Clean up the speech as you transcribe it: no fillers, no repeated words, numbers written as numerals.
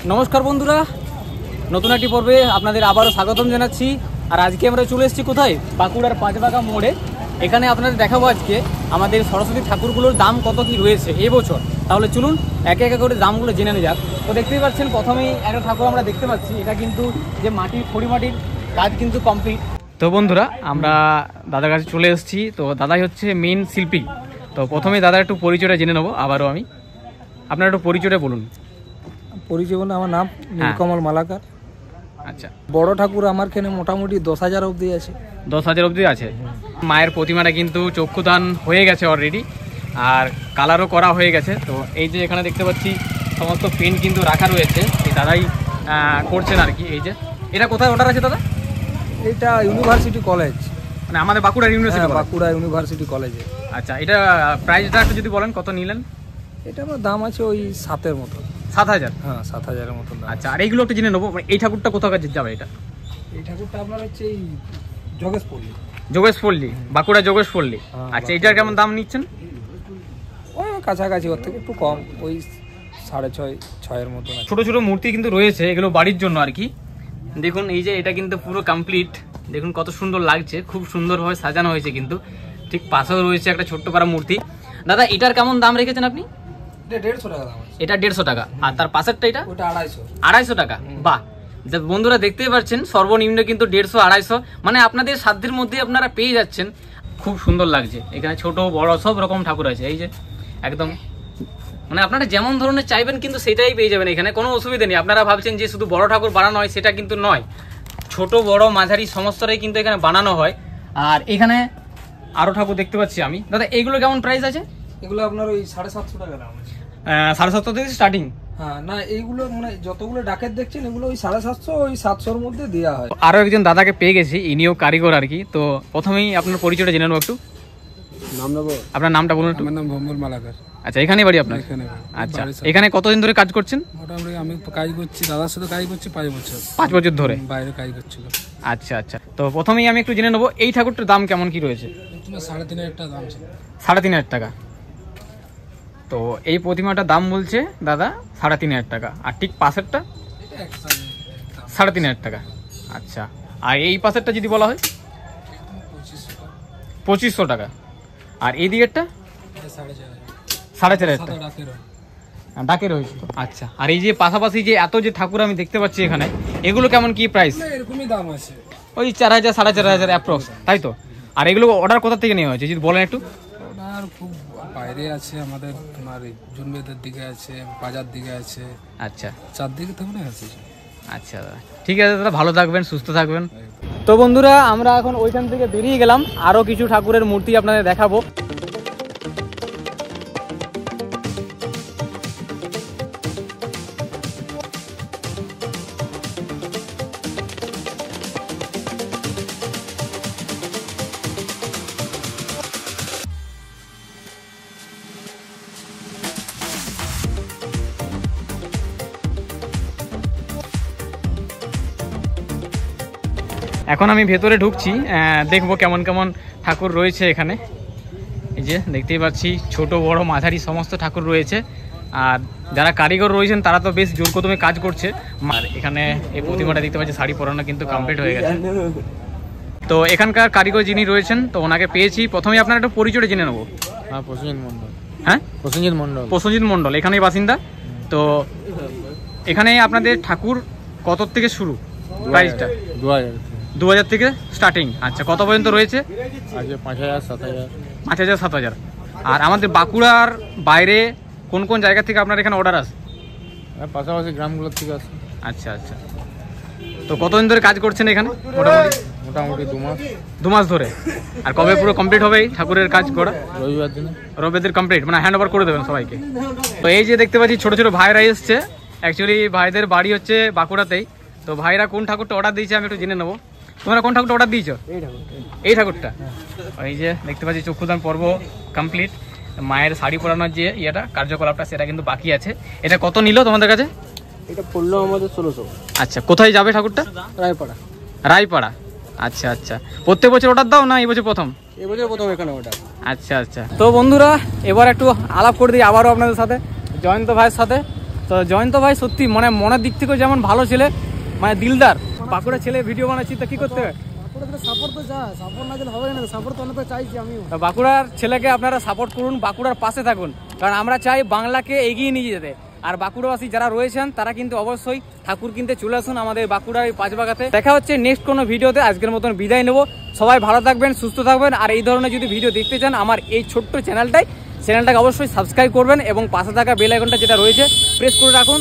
নমস্কার বন্ধুরা, নতুন একটি পর্বে আপনাদের আবারও স্বাগতম জানাচ্ছি। আর আজকে আমরা চলে এসেছি কোথায়? বাঁকুড়ার পাঁচবাগা মোড়ে। এখানে আপনাদের দেখাবো আজকে আমাদের সরস্বতী ঠাকুরগুলোর দাম কত কি রয়েছে এবছর। তাহলে চলুন একে একে করে দামগুলো জেনে নেওয়া যাক। তো দেখতেই পাচ্ছেন প্রথমেই একটা ঠাকুর আমরা দেখতে পাচ্ছি, এটা কিন্তু যে মাটির খড়ি মাটির কাজ কিন্তু কমপ্লিট। তো বন্ধুরা আমরা দাদার কাছে চলে এসেছি। তো দাদাই হচ্ছে মেন শিল্পী। তো প্রথমেই দাদার একটু পরিচয়টা জেনে নেবো আবারও আমি। আপনার একটু পরিচয়টা বলুন। পরিচয় বলে আমার নাম নীলকমল মালাকার। আচ্ছা, বড় ঠাকুর আমার এখানে মোটামুটি 10,000 অবধি আছে। 10,000 অবধি আছে। মায়ের প্রতিমাটা কিন্তু চক্ষুদান হয়ে গেছে অলরেডি, আর কালারও করা হয়ে গেছে। তো এই যে এখানে দেখতে পাচ্ছি সমস্ত পেন্ট কিন্তু রাখা রয়েছে, এই দাদাই করছেন আর কি। এই যে এটা কোথায় অর্ডার আছে দাদা? এটা ইউনিভার্সিটি কলেজ, মানে আমাদের বাঁকুড়া ইউনিভার্সিটি। বাঁকুড়া ইউনিভার্সিটি কলেজে। আচ্ছা, এটা প্রাইসটা একটু যদি বলেন কত নিলেন? এটা আমার দাম আছে ওই 7-এর মতো। 7,000? হ্যাঁ, 7,000-এর মতো দাম। আচ্ছা, আর এইগুলো একটু জেনে নেবো, এই ঠাকুরটা কোথাও কাছে যাবে? এটা এই ঠাকুরটা আপনার হচ্ছে এই যোগেশপল্লী। যোগেশপল্লী, বাঁকুড়া যোগেশপল্লী। আচ্ছা, এইটার কেমন দাম নিচ্ছেন? ওই কাছাকাছি, ওর থেকে একটু কম, ওই 6.5-6-এর মতো। ছোট ছোট মূর্তি কিন্তু রয়েছে, এগুলো বাড়ির জন্য আর কি। দেখুন এই যে এটা কিন্তু পুরো কমপ্লিট, দেখুন কত সুন্দর লাগছে, খুব সুন্দরভাবে সাজানো হয়েছে। কিন্তু ঠিক পাশেও রয়েছে একটা ছোট্ট পাড়া মূর্তি। দাদা এটার কেমন দাম রেখেছেন আপনি? এটা 150 টাকা দাম আছে। এটা 150 টাকা। আর তার পাশেরটা এটা? ওটা 250। 250 টাকা। বাহ, বন্ধুরা দেখতেই পাচ্ছেন সর্বনিম্ন কিন্তু 150-250, মানে আপনাদের সাধ্যের মধ্যে আপনারা পেয়ে যাচ্ছেন। খুব সুন্দর লাগছে। এখানে ছোট বড় সব রকম ঠাকুর আছে। এই যে একদম মানে আপনারা যেমন ধরনের চাইবেন কিন্তু সেটাই পেয়ে যাবেন এখানে, কোনো অসুবিধা নেই। আপনারা ভাবছেন যে শুধু বড় ঠাকুর বানানো হয়, সেটা কিন্তু নয়। ছোট বড় মাঝারি সমস্তটাই কিন্তু এখানে বানানো হয়। আর এখানে আরো ঠাকুর দেখতে পাচ্ছি আমি। দাদা এগুলো কেমন প্রাইস আছে? এগুলো আপনার ওই 750 টাকা দাম আছে। 750 থেকে স্টার্টিং? হ্যাঁ, না এইগুলো মানে যতগুলো ডাকের দেখছেন এগুলো ওই 750, ওই 700-এর মধ্যে দেওয়া হয়। আরো একজন দাদাকে পেয়ে গেছি, ইনিও কারিগর আর কি। তো প্রথমেই আপনার পরিচয়টা জেনে নেবো একটু। নাম নেবো? আপনার নামটা বলুন একটু। আমার নাম ভম্বর মালাকার। আচ্ছা, এখানেই বাড়ি আপনার? আচ্ছা, এখানে কতদিন ধরে কাজ করছেন? মোটামুটি আমি কাজ করছি, দাদার সাথে কাজ করছি 5 বছর। 5 বছর ধরে বাইরে কাজ করছিল। আচ্ছা আচ্ছা, তো প্রথমেই আমি একটু জেনে নেবো এই ঠাকুরটার দাম কেমন কি রয়েছে? 3,500 টাকা দাম ছিল। 3,500 টাকা। তো এই প্রতিমাটার দাম বলছে দাদা 3,500 টাকা। আর ঠিক পাশেরটা 3,500 টাকা। আচ্ছা, আর এই পাশেরটা যদি বলা হয় 2,500 টাকা। আর এই দিকেরটা 4,500 টাকা ডাকে রয়েছে। আচ্ছা, আর এই যে পাশাপাশি যে এত যে ঠাকুর আমি দেখতে পাচ্ছি এখানে, এগুলো কেমন কি প্রাইস? এরকমই দাম আছে, ওই 4,000 4,500 অ্যাপ্রক্স, তাই তো? আর এগুলো অর্ডার কোথা থেকে নেওয়া হয়েছে যদি বলেন একটু? ওনার খুব বাইরে আছে, আমাদের তোমার জুনবেদের দিকে আছে, বাজার দিকে আছে। আচ্ছা, চারদিকে তো মনে আছে। আচ্ছা দাদা, ঠিক আছে দাদা, ভালো থাকবেন, সুস্থ থাকবেন। তো বন্ধুরা আমরা এখন ওইখান থেকে বেরিয়ে গেলাম, আরও কিছু ঠাকুরের মূর্তি আপনাদের দেখাবো। এখন আমি ভেতরে ঢুকছি, দেখবো কেমন কেমন ঠাকুর রয়েছে এখানে। এই যে দেখতেই পাচ্ছি ছোট বড় মাঝারি সমস্ত ঠাকুর রয়েছে। আর যারা কারিগর রয়েছেন তারা তো বেশ জোর কদমে কাজ করছে। আর এখানে এই প্রতিমাটা দেখতে পাচ্ছি শাড়ি পরানো কিন্তু কমপ্লিট হয়ে গেছে। তো এখানকার কারিগর যিনি রয়েছেন, তো ওনাকে পেয়েছি। প্রথমে আপনার একটা পরিচয় জেনে নেবো। হ্যাঁ, প্রসেনজিৎ মণ্ডল। হ্যাঁ, প্রসেনজিৎ মণ্ডল। প্রসেনজিৎ মণ্ডল এখানেই বাসিন্দা। তো এখানে আপনাদের ঠাকুর কত থেকে শুরু প্রাইসটা? 2,000 থেকে স্টার্টিং। আচ্ছা, কত পর্যন্ত রয়েছে? 5,000, 7,000। আর আমাদের বাঁকুড়ার বাইরে কোন কোন জায়গা থেকে আপনার এখানে অর্ডার আসে? পাশাপাশি গ্রামগুলোর থেকে আছে। আচ্ছা আচ্ছা, তো কতদিন ধরে কাজ করছেন এখানে? মোটামুটি 2 মাস। 2 মাস ধরে। আর কবে পুরো কমপ্লিট হবে এই ঠাকুরের কাজ করা? রবিবার দিনে। রবিবার কমপ্লিট, মানে হ্যান্ড ওভার করে দেবেন সবাইকে। তো এই যে দেখতে পাচ্ছি ছোট ছোট ভাইরা এসছে, অ্যাকচুয়ালি ভাইদের বাড়ি হচ্ছে বাঁকুড়াতেই। তো ভাইরা কোন ঠাকুরটা অর্ডার দিয়েছে আমি একটু জেনে নেবো। তোমরা কোন ঠাকুরটা অর্ডার দিয়েছো? এই ঠাকুরটা। এই যে দেখতে পাচ্ছি চক্ষুদান পর্ব কমপ্লিট। মায়ের শাড়ি পরানোর যে ইয়েটা কার্যকলাপটা সেটা কিন্তু বাকি আছে। এটা কত নিল তোমাদের কাছে? এটা পড়লো আমাদের 1600। আচ্ছা, কোথায় যাবে ঠাকুরটা? রায়পাড়া। রায়পাড়া। আচ্ছা আচ্ছা, প্রত্যেক বছর অর্ডার দাও না এই বছর প্রথম? এবছর প্রথম এখানে অর্ডার। আচ্ছা আচ্ছা, তো বন্ধুরা এবার একটু আলাপ করে দিই আবারও আপনাদের সাথে, জয়ন্ত ভাইয়ের সাথে। তো জয়ন্ত ভাই সত্যি মানে মনের দিক থেকেও যেমন ভালো ছেলে, মানে দিলদার। বাঁকুড়া ছেলে ভিডিও বানাচ্ছি, তো কি করতে হবে? সাপোর্ট তো চাই, সাপোর্ট না দিলে হবে না, সাপোর্ট তো অনেক চাইছি আমিও। বাঁকুড়ার ছেলেকে আপনারা সাপোর্ট করুন, বাঁকুড়ার পাশে থাকুন, কারণ আমরা চাই বাংলাকে এগিয়ে নিয়ে যেতে। আর বাঁকুড়াবাসী যারা রয়েছেন তারা কিন্তু অবশ্যই ঠাকুর কিনতে চলে আসুন আমাদের বাঁকুড়ার পাঁচবাগাতে। দেখা হচ্ছে নেক্সট কোনো ভিডিওতে। আজকের মতন বিদায় নেব। সবাই ভালো থাকবেন, সুস্থ থাকবেন। আর এই ধরনের যদি ভিডিও দেখতে চান আমার এই ছোট্ট চ্যানেলটাকে অবশ্যই সাবস্ক্রাইব করবেন এবং পাশে থাকা বেল আইকনটা যেটা রয়েছে প্রেস করে রাখুন।